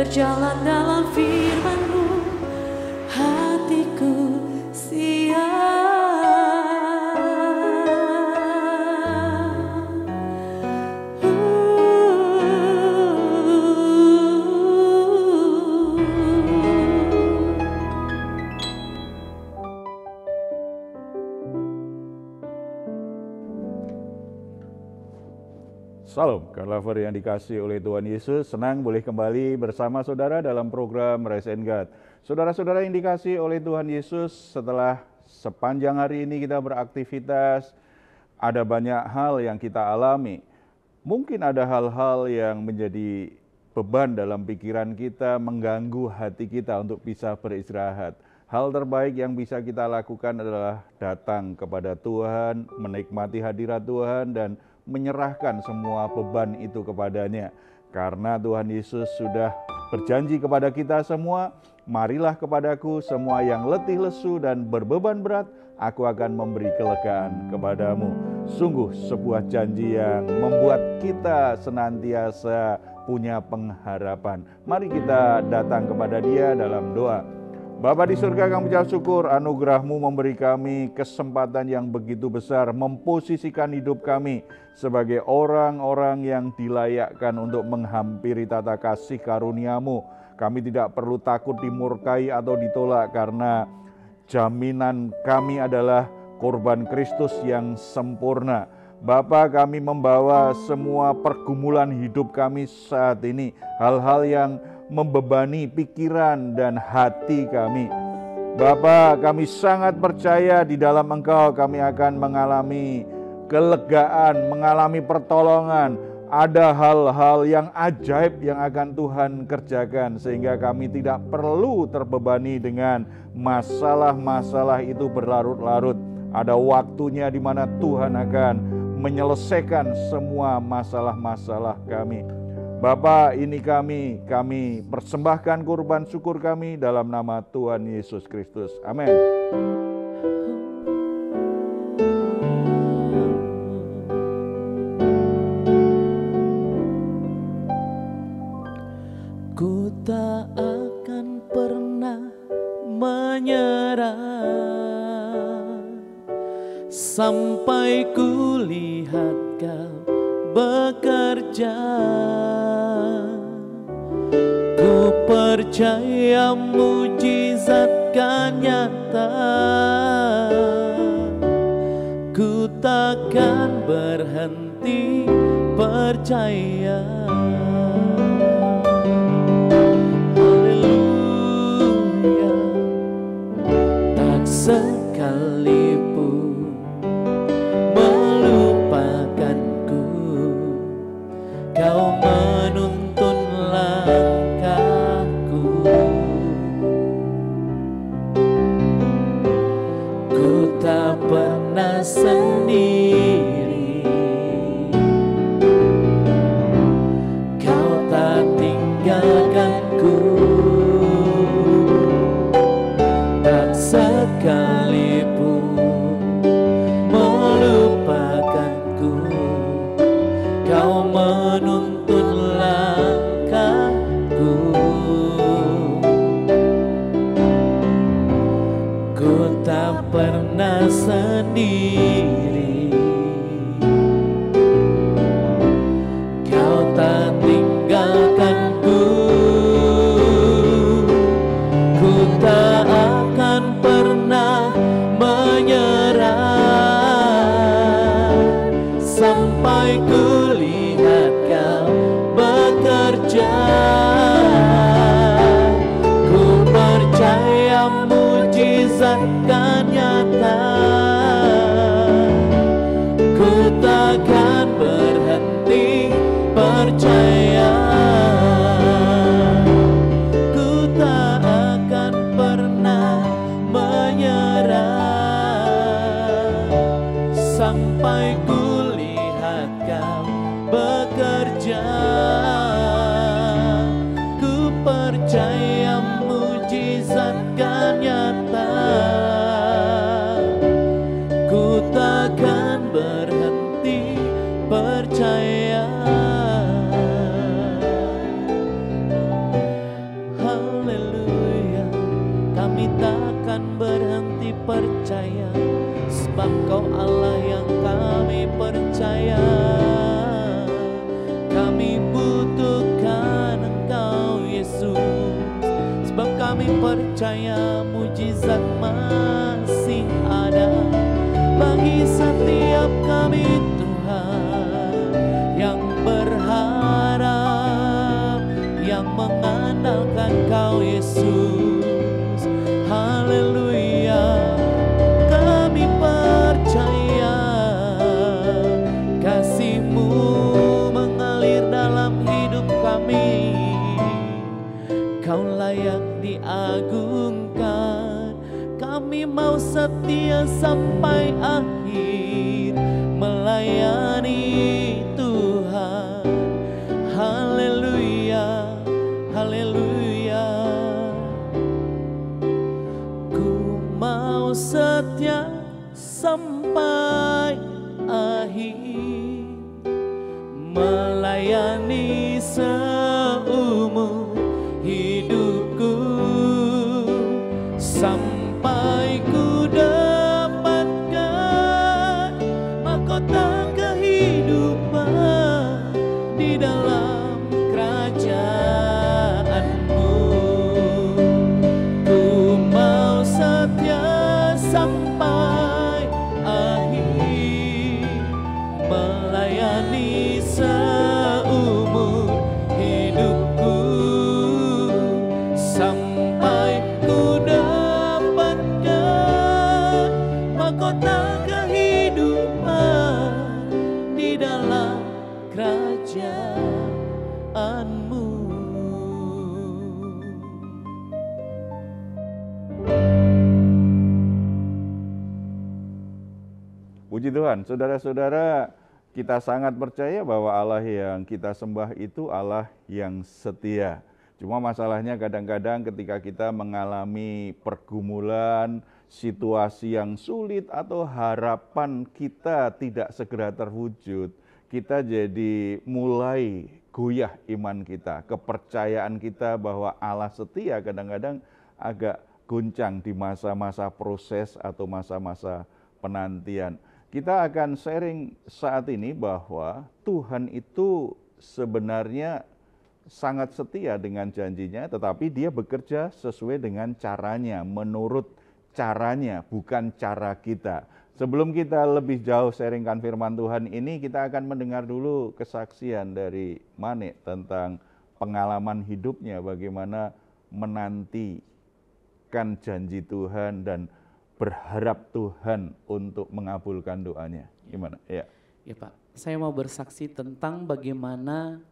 berjalan dalam firman-Mu, hatiku siap. Salam, God Lover yang dikasihi oleh Tuhan Yesus. Senang boleh kembali bersama saudara dalam program Rise and God. Saudara-saudara yang dikasihi oleh Tuhan Yesus, setelah sepanjang hari ini kita beraktivitas, ada banyak hal yang kita alami. Mungkin ada hal-hal yang menjadi beban dalam pikiran kita, mengganggu hati kita untuk bisa beristirahat. Hal terbaik yang bisa kita lakukan adalah datang kepada Tuhan, menikmati hadirat Tuhan, dan menyerahkan semua beban itu kepadanya. Karena Tuhan Yesus sudah berjanji kepada kita semua, marilah kepadaku semua yang letih lesu dan berbeban berat, aku akan memberi kelegaan kepadamu. Sungguh sebuah janji yang membuat kita senantiasa punya pengharapan. Mari kita datang kepada Dia dalam doa. Bapa di surga, kami ucap syukur anugerah-Mu memberi kami kesempatan yang begitu besar memposisikan hidup kami sebagai orang-orang yang dilayakkan untuk menghampiri tata kasih karunia-Mu. Kami tidak perlu takut dimurkai atau ditolak karena jaminan kami adalah korban Kristus yang sempurna. Bapa, kami membawa semua pergumulan hidup kami saat ini, hal-hal yang membebani pikiran dan hati kami. Bapa, kami sangat percaya di dalam Engkau kami akan mengalami kelegaan, mengalami pertolongan. Ada hal-hal yang ajaib yang akan Tuhan kerjakan sehingga kami tidak perlu terbebani dengan masalah-masalah itu berlarut-larut. Ada waktunya di mana Tuhan akan menyelesaikan semua masalah-masalah kami. Bapa, ini kami persembahkan kurban syukur kami dalam nama Tuhan Yesus Kristus. Amin. Ku tak akan pernah menyerah sampai ku lihat Kau bekerja. Ku percaya mujizat kan nyata. Ku takkan berhenti percaya. Haleluya. Tak sekalipun melupakanku, Kau menuntun langkahku. Ku tak pernah sendiri, Kau tak tinggalkanku. Tak sekalipun melupakanku, Kau menuntun langkahku. Ku tak pernah sendiri, Kau tak tinggalkanku. Ku tak akan pernah menyerah sampai ku lihat Kau bekerja. Ku percaya mujizat kan nyata. Ku takkan berhenti percaya. Ku tak akan pernah menyerah sampai ku lihat Kau bekerja. Ku percaya mujizat kan nyata. Ku takkan berhenti percaya. Kau Allah yang kami percaya. Kami butuhkan Engkau Yesus, sebab kami percaya mujizat masih ada bagi setiap kami Tuhan yang berharap, yang mengandalkan Kau Yesus. Haleluya, kami percaya kasih-Mu mengalir dalam hidup kami. Kau layak diagungkan, kami mau setia sampai akhir melayani Tuhan. Haleluya, haleluya. Ku mau setia sampai akhir melayani seumur hidupku, sampai ku dapatkan mahkota kehidupan di dalam kerajaan-Mu. Ku mau setia sampai akhir melayani seumur hidupku, sampai ku dapatkan mahkota kehidupan di dalam kerajaan-Mu. Puji Tuhan, saudara-saudara, kita sangat percaya bahwa Allah yang kita sembah itu Allah yang setia. Cuma masalahnya kadang-kadang ketika kita mengalami pergumulan, situasi yang sulit atau harapan kita tidak segera terwujud, kita jadi mulai goyah iman kita, kepercayaan kita bahwa Allah setia kadang-kadang agak goncang di masa-masa proses atau masa-masa penantian. Kita akan sharing saat ini bahwa Tuhan itu sebenarnya sangat setia dengan janjinya, tetapi Dia bekerja sesuai dengan caranya, menurut caranya, bukan cara kita. Sebelum kita lebih jauh sharingkan firman Tuhan ini, kita akan mendengar dulu kesaksian dari Mane tentang pengalaman hidupnya, bagaimana menantikan janji Tuhan dan berharap Tuhan untuk mengabulkan doanya. Gimana? Ya. Ya Pak, saya mau bersaksi tentang bagaimana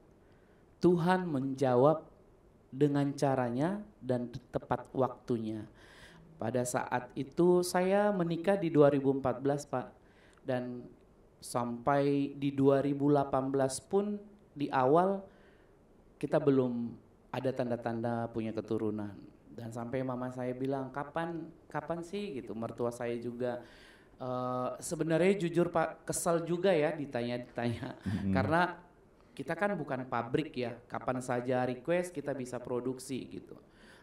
Tuhan menjawab dengan caranya dan tepat waktunya. Pada saat itu saya menikah di 2014 Pak, dan sampai di 2018 pun di awal kita belum ada tanda-tanda punya keturunan. Dan sampai mama saya bilang, kapan sih gitu. Mertua saya juga sebenarnya jujur Pak, kesel juga ya ditanya-tanya. Karena kita kan bukan pabrik ya, kapan saja request kita bisa produksi gitu.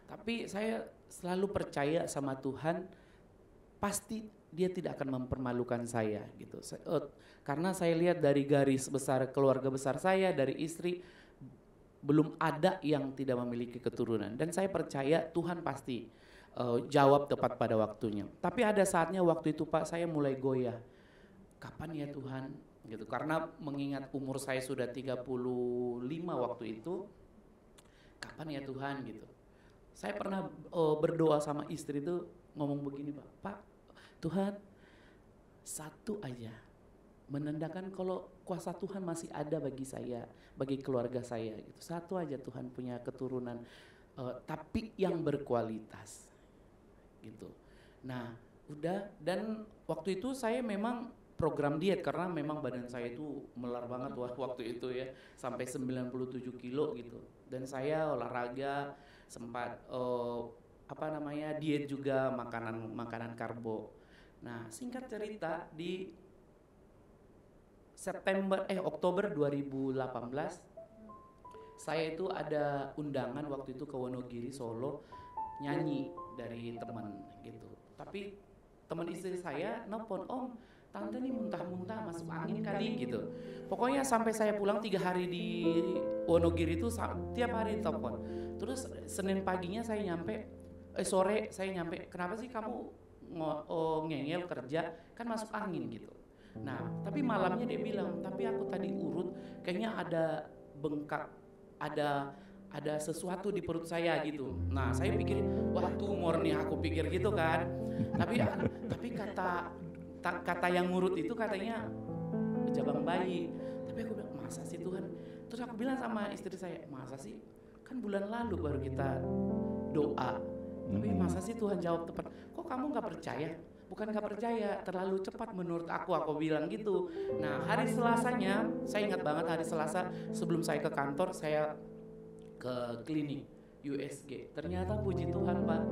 Tapi saya selalu percaya sama Tuhan, pasti Dia tidak akan mempermalukan saya gitu. Karena saya lihat dari garis besar keluarga besar saya, dari istri, belum ada yang tidak memiliki keturunan. Dan saya percaya Tuhan pasti jawab tepat pada waktunya. Tapi ada saatnya waktu itu Pak, saya mulai goyah. Kapan ya Tuhan? Gitu. Karena mengingat umur saya sudah 35 waktu itu, kapan ya Tuhan gitu. Saya pernah berdoa sama istri itu ngomong begini Pak, Tuhan satu aja, menandakan kalau kuasa Tuhan masih ada bagi saya, bagi keluarga saya gitu. Satu aja Tuhan punya keturunan, tapi yang berkualitas gitu. Nah udah, dan waktu itu saya memang program diet karena memang badan saya itu melar banget waktu itu ya, sampai 97 kilo gitu. Dan saya olahraga, sempat diet juga, makanan karbo. Nah singkat cerita, di Oktober 2018 saya itu ada undangan waktu itu ke Wonogiri, Solo, nyanyi dari teman gitu. Tapi teman istri saya nelpon, Om tante nih muntah-muntah masuk angin kali gitu. Pokoknya sampai saya pulang 3 hari di Wonogiri itu tiap hari telepon. Terus Senin paginya saya nyampe, sore saya nyampe, kenapa sih kamu ngeyel kerja, kan masuk angin gitu. Nah tapi malamnya dia bilang, tapi aku tadi urut kayaknya ada bengkak, ada sesuatu di perut saya gitu. Nah saya pikir, wah tumor nih, aku pikir gitu kan. Tapi kata yang ngurut itu katanya jabang bayi. Tapi aku bilang, masa sih Tuhan? Terus aku bilang sama istri saya, masa sih? Kan bulan lalu baru kita doa. Tapi masa sih Tuhan jawab tepat? Kok kamu gak percaya? Bukan gak percaya, terlalu cepat menurut aku bilang gitu. Nah hari Selasanya, saya ingat banget hari Selasa sebelum saya ke kantor, saya ke klinik USG. Ternyata puji Tuhan Pak,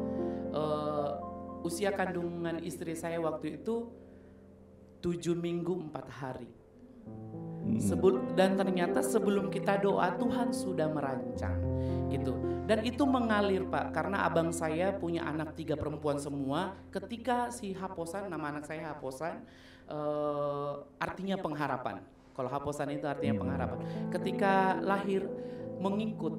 usia kandungan istri saya waktu itu 7 minggu 4 hari. Dan ternyata sebelum kita doa Tuhan sudah merancang gitu. Dan itu mengalir Pak, karena abang saya punya anak 3 perempuan semua. Ketika si Haposan, nama anak saya Haposan, artinya pengharapan. Kalau Haposan itu artinya pengharapan. Ketika lahir mengikut,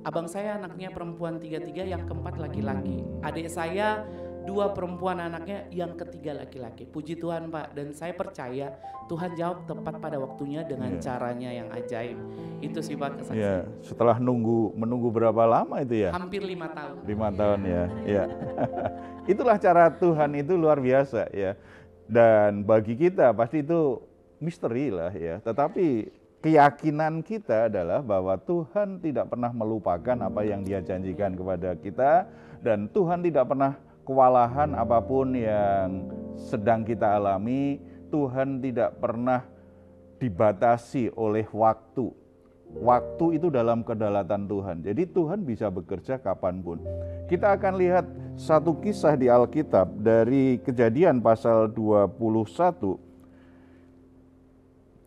abang saya anaknya perempuan 3, yang keempat laki-laki. Adik saya 2 perempuan anaknya, yang ketiga laki-laki. Puji Tuhan Pak, dan saya percaya Tuhan jawab tepat pada waktunya dengan caranya yang ajaib. Itu sih Pak kesaksian. Ya, setelah menunggu berapa lama itu ya? Hampir 5 tahun. 5 tahun ya. Ya. Itulah cara Tuhan, itu luar biasa ya. Dan bagi kita pasti itu misteri lah ya. Tetapi keyakinan kita adalah bahwa Tuhan tidak pernah melupakan apa yang Dia janjikan kepada kita, dan Tuhan tidak pernah kewalahan apapun yang sedang kita alami. Tuhan tidak pernah dibatasi oleh waktu. Waktu itu dalam kedaulatan Tuhan. Jadi Tuhan bisa bekerja kapanpun. Kita akan lihat satu kisah di Alkitab dari Kejadian pasal 21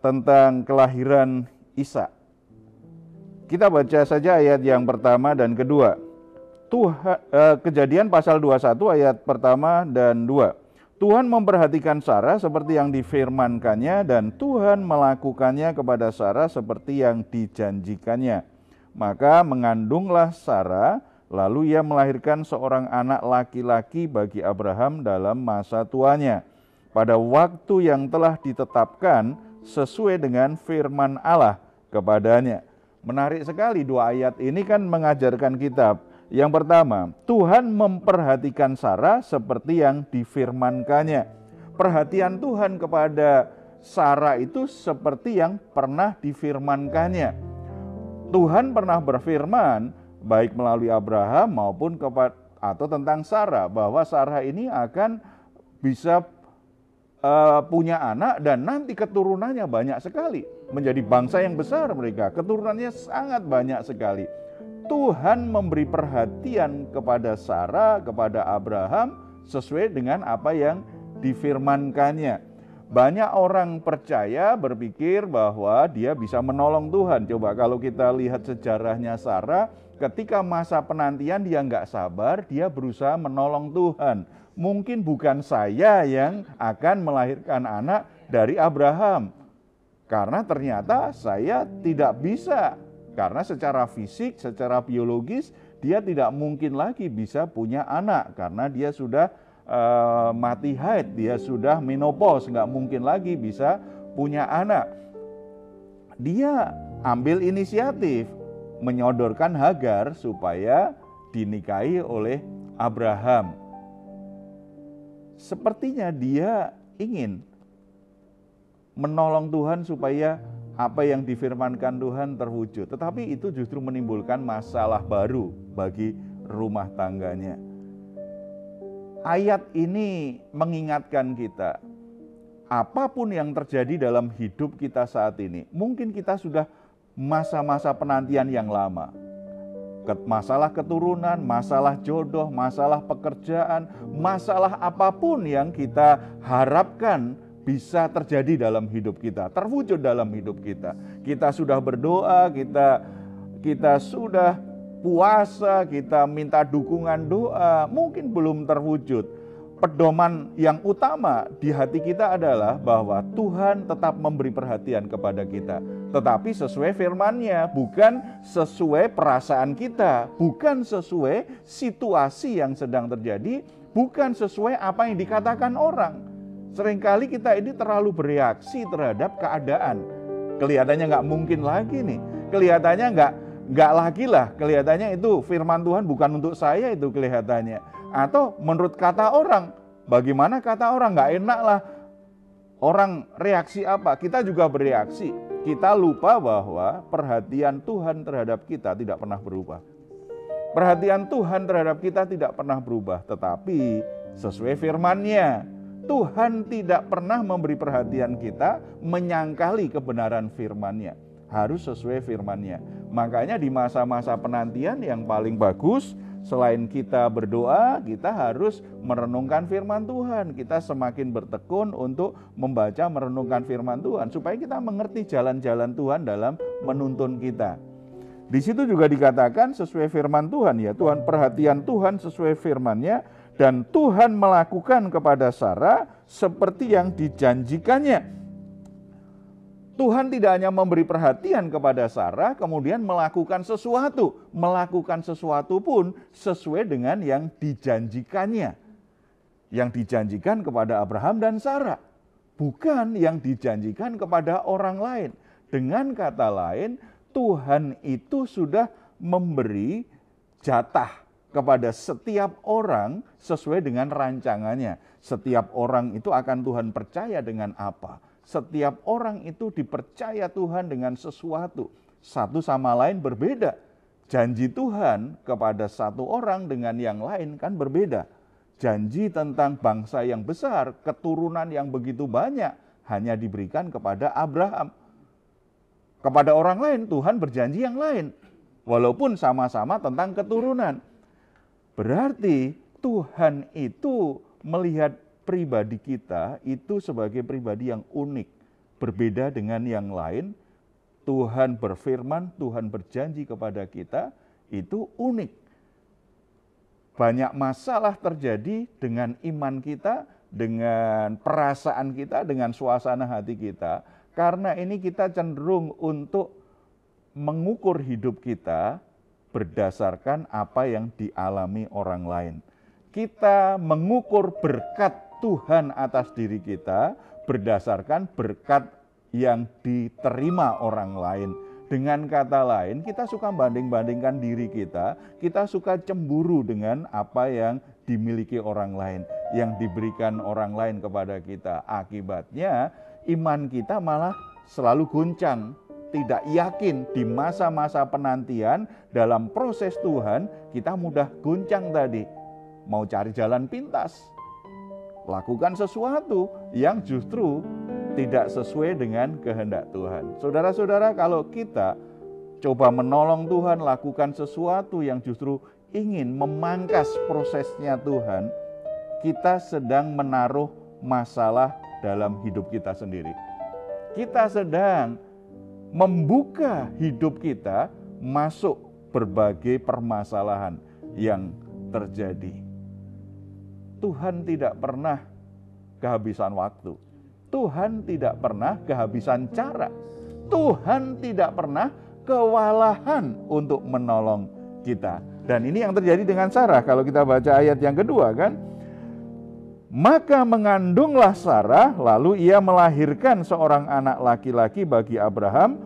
tentang kelahiran Ishak. Kita baca saja ayat yang pertama dan kedua. Kejadian pasal 21 ayat pertama dan 2. Tuhan memperhatikan Sarah seperti yang difirmankannya, dan Tuhan melakukannya kepada Sarah seperti yang dijanjikannya. Maka mengandunglah Sarah, lalu ia melahirkan seorang anak laki-laki bagi Abraham dalam masa tuanya, pada waktu yang telah ditetapkan sesuai dengan firman Allah kepadanya. Menarik sekali, 2 ayat ini kan mengajarkan kita. Yang pertama, Tuhan memperhatikan Sarah seperti yang difirmankannya. Perhatian Tuhan kepada Sarah itu seperti yang pernah difirmankannya. Tuhan pernah berfirman baik melalui Abraham maupun tentang Sarah, bahwa Sarah ini akan bisa punya anak, dan nanti keturunannya banyak sekali, menjadi bangsa yang besar mereka. Keturunannya sangat banyak sekali. Tuhan memberi perhatian kepada Sarah, kepada Abraham sesuai dengan apa yang difirmankannya. Banyak orang percaya berpikir bahwa dia bisa menolong Tuhan. Coba kalau kita lihat sejarahnya Sarah, ketika masa penantian dia nggak sabar, dia berusaha menolong Tuhan. Mungkin bukan saya yang akan melahirkan anak dari Abraham, karena ternyata saya tidak bisa. Karena secara fisik, secara biologis, dia tidak mungkin lagi bisa punya anak. Karena dia sudah mati haid, dia sudah menopause, nggak mungkin lagi bisa punya anak. Dia ambil inisiatif, menyodorkan Hagar supaya dinikahi oleh Abraham. Sepertinya dia ingin menolong Tuhan supaya apa yang difirmankan Tuhan terwujud. Tetapi itu justru menimbulkan masalah baru bagi rumah tangganya. Ayat ini mengingatkan kita, apapun yang terjadi dalam hidup kita saat ini, mungkin kita sudah masa-masa penantian yang lama. Masalah keturunan, masalah jodoh, masalah pekerjaan, masalah apapun yang kita harapkan bisa terjadi dalam hidup kita, terwujud dalam hidup kita. Kita sudah berdoa, kita sudah puasa, kita minta dukungan doa, mungkin belum terwujud. pedoman yang utama di hati kita adalah bahwa Tuhan tetap memberi perhatian kepada kita. Tetapi sesuai firman-Nya, bukan sesuai perasaan kita, bukan sesuai situasi yang sedang terjadi, bukan sesuai apa yang dikatakan orang. Seringkali kita ini terlalu bereaksi terhadap keadaan. Kelihatannya nggak mungkin lagi nih, kelihatannya nggak lagi lah, kelihatannya itu firman Tuhan bukan untuk saya itu kelihatannya. Atau menurut kata orang, bagaimana kata orang, nggak enak lah. Orang reaksi apa? Kita juga bereaksi. Kita lupa bahwa perhatian Tuhan terhadap kita tidak pernah berubah. Perhatian Tuhan terhadap kita tidak pernah berubah. Tetapi sesuai firman-Nya, Tuhan tidak pernah memberi perhatian kita menyangkali kebenaran firman-Nya. Harus sesuai firman-Nya. Makanya di masa-masa penantian yang paling bagus, selain kita berdoa, kita harus merenungkan firman Tuhan. Kita semakin bertekun untuk membaca, merenungkan firman Tuhan, supaya kita mengerti jalan-jalan Tuhan dalam menuntun kita. Di situ juga dikatakan sesuai firman Tuhan ya, Tuhan perhatian Tuhan sesuai firman-Nya, dan Tuhan melakukan kepada Sarah seperti yang dijanjikannya. Tuhan tidak hanya memberi perhatian kepada Sarah, kemudian melakukan sesuatu. Melakukan sesuatu pun sesuai dengan yang dijanjikannya. Yang dijanjikan kepada Abraham dan Sarah. Bukan yang dijanjikan kepada orang lain. Dengan kata lain, Tuhan itu sudah memberi jatah kepada setiap orang sesuai dengan rancangannya. Setiap orang itu akan Tuhan percaya dengan apa? Setiap orang itu dipercaya Tuhan dengan sesuatu. Satu sama lain berbeda. Janji Tuhan kepada satu orang dengan yang lain kan berbeda. Janji tentang bangsa yang besar, keturunan yang begitu banyak, hanya diberikan kepada Abraham. Kepada orang lain Tuhan berjanji yang lain. Walaupun sama-sama tentang keturunan. Berarti Tuhan itu melihat pribadi kita itu sebagai pribadi yang unik, berbeda dengan yang lain. Tuhan berfirman, Tuhan berjanji kepada kita, itu unik. Banyak masalah terjadi dengan iman kita, dengan perasaan kita, dengan suasana hati kita. Karena ini kita cenderung untuk mengukur hidup kita berdasarkan apa yang dialami orang lain. Kita mengukur berkat Tuhan atas diri kita berdasarkan berkat yang diterima orang lain. Dengan kata lain, kita suka banding-bandingkan diri kita suka cemburu dengan apa yang dimiliki orang lain, yang diberikan orang lain kepada kita. Akibatnya, iman kita malah selalu guncang, tidak yakin. Di masa-masa penantian dalam proses Tuhan, kita mudah guncang tadi, mau cari jalan pintas, lakukan sesuatu yang justru tidak sesuai dengan kehendak Tuhan. Saudara-saudara, kalau kita coba menolong Tuhan, lakukan sesuatu yang justru ingin memangkas prosesnya Tuhan, kita sedang menaruh masalah dalam hidup kita sendiri. Kita sedang membuka hidup kita masuk berbagai permasalahan yang terjadi. Tuhan tidak pernah kehabisan waktu. Tuhan tidak pernah kehabisan cara. Tuhan tidak pernah kewalahan untuk menolong kita. Dan ini yang terjadi dengan Sarah. Kalau kita baca ayat yang kedua kan. Maka mengandunglah Sarah, lalu ia melahirkan seorang anak laki-laki bagi Abraham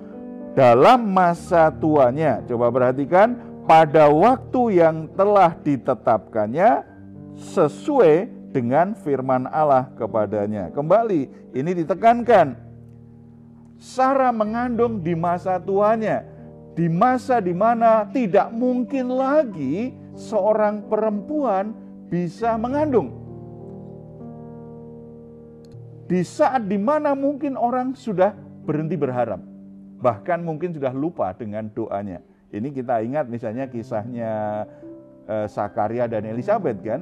dalam masa tuanya. Coba perhatikan, pada waktu yang telah ditetapkannya, sesuai dengan firman Allah kepadanya. Kembali, ini ditekankan. Sarah mengandung di masa tuanya, di masa di mana tidak mungkin lagi seorang perempuan bisa mengandung. Di saat di mana mungkin orang sudah berhenti berharap, bahkan mungkin sudah lupa dengan doanya. Ini kita ingat misalnya kisahnya Zakaria dan Elisabet kan.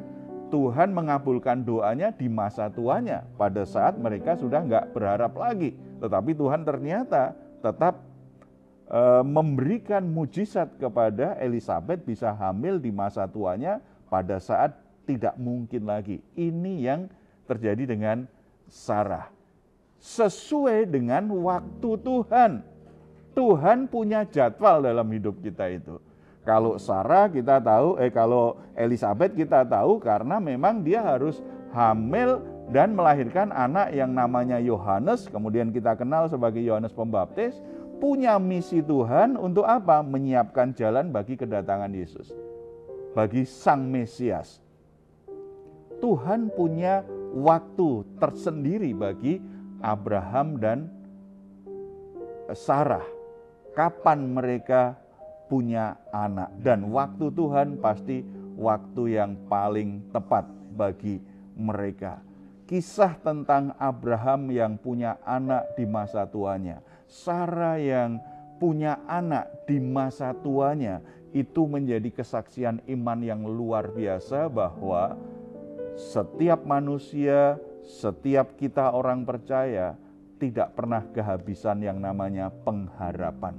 Tuhan mengabulkan doanya di masa tuanya, pada saat mereka sudah nggak berharap lagi. Tetapi Tuhan ternyata tetap memberikan mujizat kepada Elisabet bisa hamil di masa tuanya pada saat tidak mungkin lagi. Ini yang terjadi dengan Sarah. Sesuai dengan waktu Tuhan. Tuhan punya jadwal dalam hidup kita itu. Kalau Sarah kita tahu, kalau Elizabeth kita tahu karena memang dia harus hamil dan melahirkan anak yang namanya Yohanes, kemudian kita kenal sebagai Yohanes Pembaptis, punya misi Tuhan untuk apa? Menyiapkan jalan bagi kedatangan Yesus, bagi Sang Mesias. Tuhan punya waktu tersendiri bagi Abraham dan Sarah. Kapan mereka punya anak, dan waktu Tuhan pasti waktu yang paling tepat bagi mereka. Kisah tentang Abraham yang punya anak di masa tuanya, Sarah yang punya anak di masa tuanya, itu menjadi kesaksian iman yang luar biasa bahwa setiap manusia, setiap kita orang percaya tidak pernah kehabisan yang namanya pengharapan.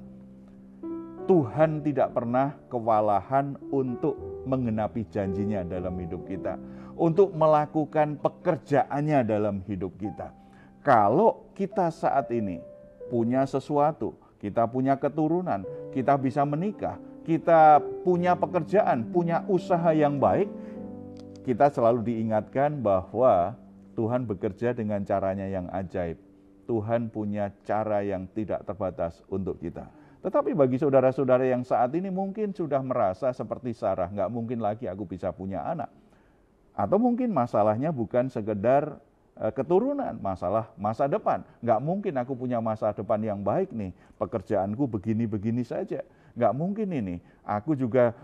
Tuhan tidak pernah kewalahan untuk menggenapi janjinya dalam hidup kita, untuk melakukan pekerjaannya dalam hidup kita. Kalau kita saat ini punya sesuatu, kita punya keturunan, kita bisa menikah, kita punya pekerjaan, punya usaha yang baik, kita selalu diingatkan bahwa Tuhan bekerja dengan caranya yang ajaib. Tuhan punya cara yang tidak terbatas untuk kita. Tetapi bagi saudara-saudara yang saat ini mungkin sudah merasa seperti Sarah, nggak mungkin lagi aku bisa punya anak. Atau mungkin masalahnya bukan sekedar keturunan, masalah masa depan. Nggak mungkin aku punya masa depan yang baik nih, pekerjaanku begini-begini saja. Nggak mungkin ini, aku juga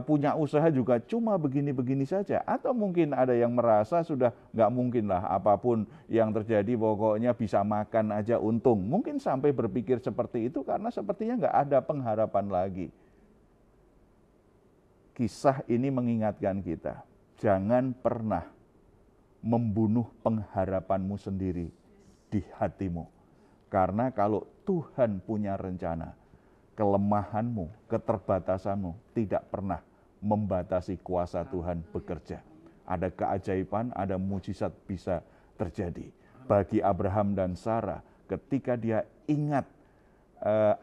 punya usaha juga cuma begini-begini saja. Atau mungkin ada yang merasa sudah nggak mungkin lah, apapun yang terjadi pokoknya bisa makan aja untung. Mungkin sampai berpikir seperti itu karena sepertinya nggak ada pengharapan lagi. Kisah ini mengingatkan kita, jangan pernah membunuh pengharapanmu sendiri di hatimu. Karena kalau Tuhan punya rencana, kelemahanmu, keterbatasanmu tidak pernah membatasi kuasa Tuhan bekerja. Ada keajaiban, ada mujizat bisa terjadi. Bagi Abraham dan Sarah, ketika dia ingat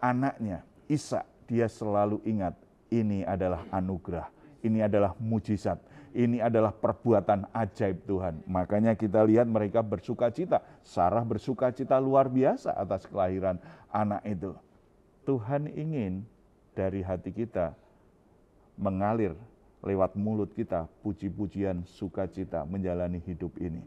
anaknya, Ishak, dia selalu ingat, ini adalah anugerah, ini adalah mujizat, ini adalah perbuatan ajaib Tuhan. Makanya kita lihat mereka bersukacita. Sarah bersukacita luar biasa atas kelahiran anak itu. Tuhan ingin dari hati kita mengalir lewat mulut kita puji-pujian sukacita menjalani hidup ini.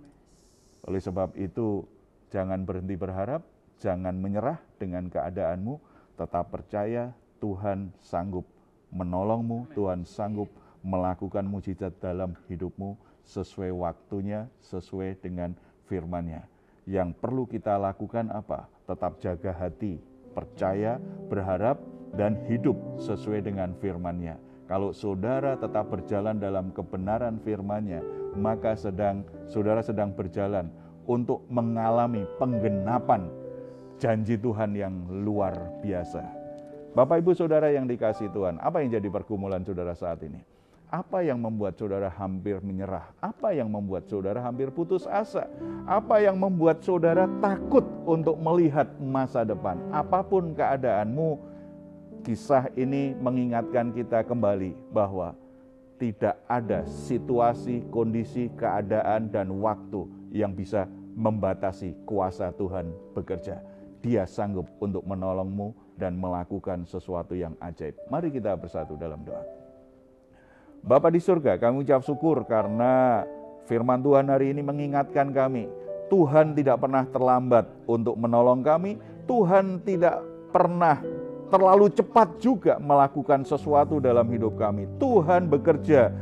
Oleh sebab itu jangan berhenti berharap, jangan menyerah dengan keadaanmu, tetap percaya Tuhan sanggup menolongmu, Tuhan sanggup melakukan mujizat dalam hidupmu sesuai waktunya, sesuai dengan firman-Nya. Yang perlu kita lakukan apa? Tetap jaga hati, percaya, berharap, dan hidup sesuai dengan firman-Nya. Kalau saudara tetap berjalan dalam kebenaran firman-Nya, maka saudara sedang berjalan untuk mengalami penggenapan janji Tuhan yang luar biasa. Bapak Ibu Saudara yang dikasihi Tuhan, apa yang jadi pergumulan saudara saat ini? Apa yang membuat saudara hampir menyerah? Apa yang membuat saudara hampir putus asa? Apa yang membuat saudara takut untuk melihat masa depan? Apapun keadaanmu, kisah ini mengingatkan kita kembali bahwa tidak ada situasi, kondisi, keadaan, dan waktu yang bisa membatasi kuasa Tuhan bekerja. Dia sanggup untuk menolongmu dan melakukan sesuatu yang ajaib. Mari kita bersatu dalam doa. Bapa di surga, kami ucap syukur karena firman Tuhan hari ini mengingatkan kami. Tuhan tidak pernah terlambat untuk menolong kami. Tuhan tidak pernah terlalu cepat juga melakukan sesuatu dalam hidup kami. Tuhan bekerja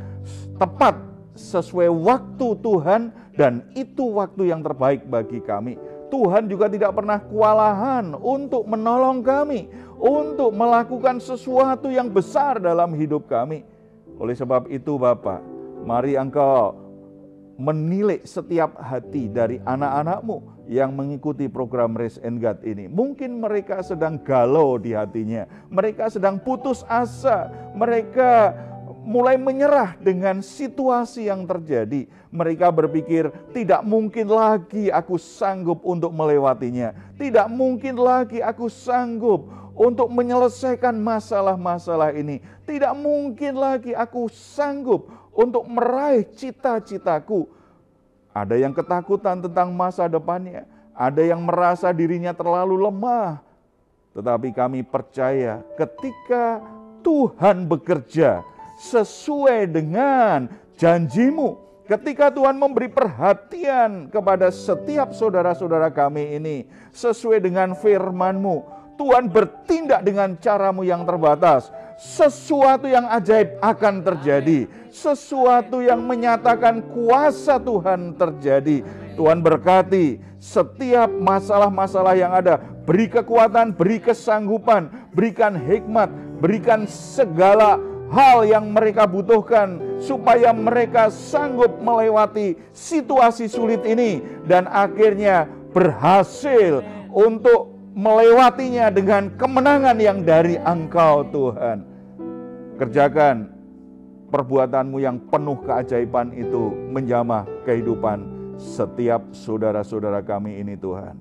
tepat sesuai waktu Tuhan dan itu waktu yang terbaik bagi kami. Tuhan juga tidak pernah kewalahan untuk menolong kami, untuk melakukan sesuatu yang besar dalam hidup kami. Oleh sebab itu Bapa, mari Engkau menilik setiap hati dari anak-anak-Mu yang mengikuti program Raise and Guide ini. Mungkin mereka sedang galau di hatinya, mereka sedang putus asa, mereka mulai menyerah dengan situasi yang terjadi. Mereka berpikir, tidak mungkin lagi aku sanggup untuk melewatinya. Tidak mungkin lagi aku sanggup untuk menyelesaikan masalah-masalah ini. Tidak mungkin lagi aku sanggup untuk meraih cita-citaku. Ada yang ketakutan tentang masa depannya. Ada yang merasa dirinya terlalu lemah. Tetapi kami percaya ketika Tuhan bekerja sesuai dengan janji-Mu, ketika Tuhan memberi perhatian kepada setiap saudara-saudara kami ini, sesuai dengan firman-Mu, Tuhan bertindak dengan cara-Mu yang terbatas. Sesuatu yang ajaib akan terjadi. Sesuatu yang menyatakan kuasa Tuhan terjadi. Tuhan berkati setiap masalah-masalah yang ada. Beri kekuatan, beri kesanggupan, berikan hikmat, berikan segala hal yang mereka butuhkan supaya mereka sanggup melewati situasi sulit ini dan akhirnya berhasil untuk melewatinya dengan kemenangan yang dari Engkau, Tuhan. Kerjakan perbuatan-Mu yang penuh keajaiban itu menjamah kehidupan setiap saudara-saudara kami ini, Tuhan.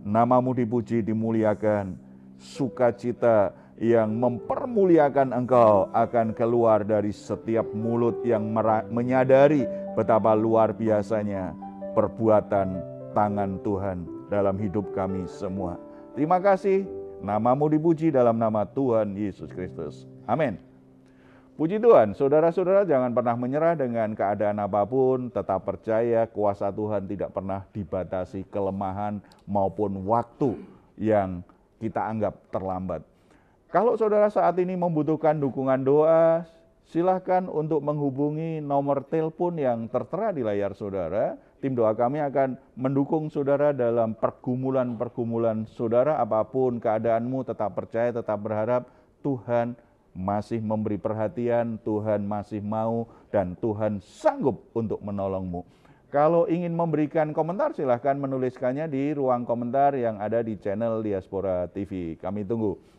Nama-Mu dipuji, dimuliakan. Sukacita yang mempermuliakan Engkau akan keluar dari setiap mulut yang menyadari betapa luar biasanya perbuatan tangan Tuhan dalam hidup kami semua. Terima kasih, nama-Mu dipuji dalam nama Tuhan Yesus Kristus. Amin. Puji Tuhan, saudara-saudara jangan pernah menyerah dengan keadaan apapun, tetap percaya kuasa Tuhan tidak pernah dibatasi kelemahan maupun waktu yang kita anggap terlambat. Kalau saudara saat ini membutuhkan dukungan doa, silahkan untuk menghubungi nomor telepon yang tertera di layar saudara. Tim doa kami akan mendukung saudara dalam pergumulan-pergumulan saudara apapun keadaanmu. Tetap percaya, tetap berharap Tuhan masih memberi perhatian, Tuhan masih mau, dan Tuhan sanggup untuk menolongmu. Kalau ingin memberikan komentar, silahkan menuliskannya di ruang komentar yang ada di channel Diaspora TV. Kami tunggu.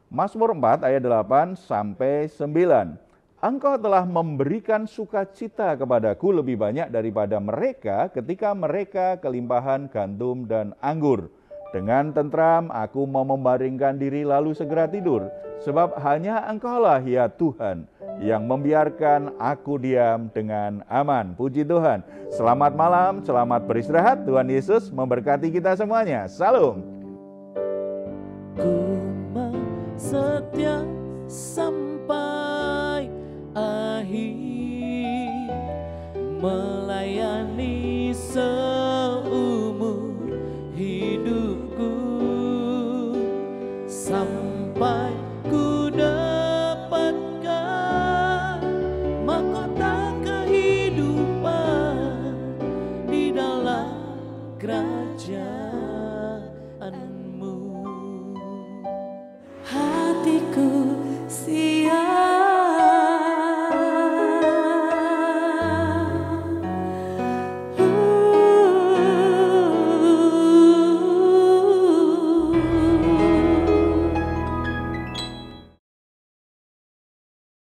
Mazmur 4 ayat 8 sampai 9. Engkau telah memberikan sukacita kepadaku lebih banyak daripada mereka ketika mereka kelimpahan gandum dan anggur. Dengan tentram aku mau membaringkan diri lalu segera tidur. Sebab hanya Engkaulah ya Tuhan yang membiarkan aku diam dengan aman. Puji Tuhan. Selamat malam, selamat beristirahat. Tuhan Yesus memberkati kita semuanya. Salam. Ku setia sampai akhir, melayani seumur hidupku, sampai ku dapatkan mahkota kehidupan di dalam kerajaan-Mu. Hatiku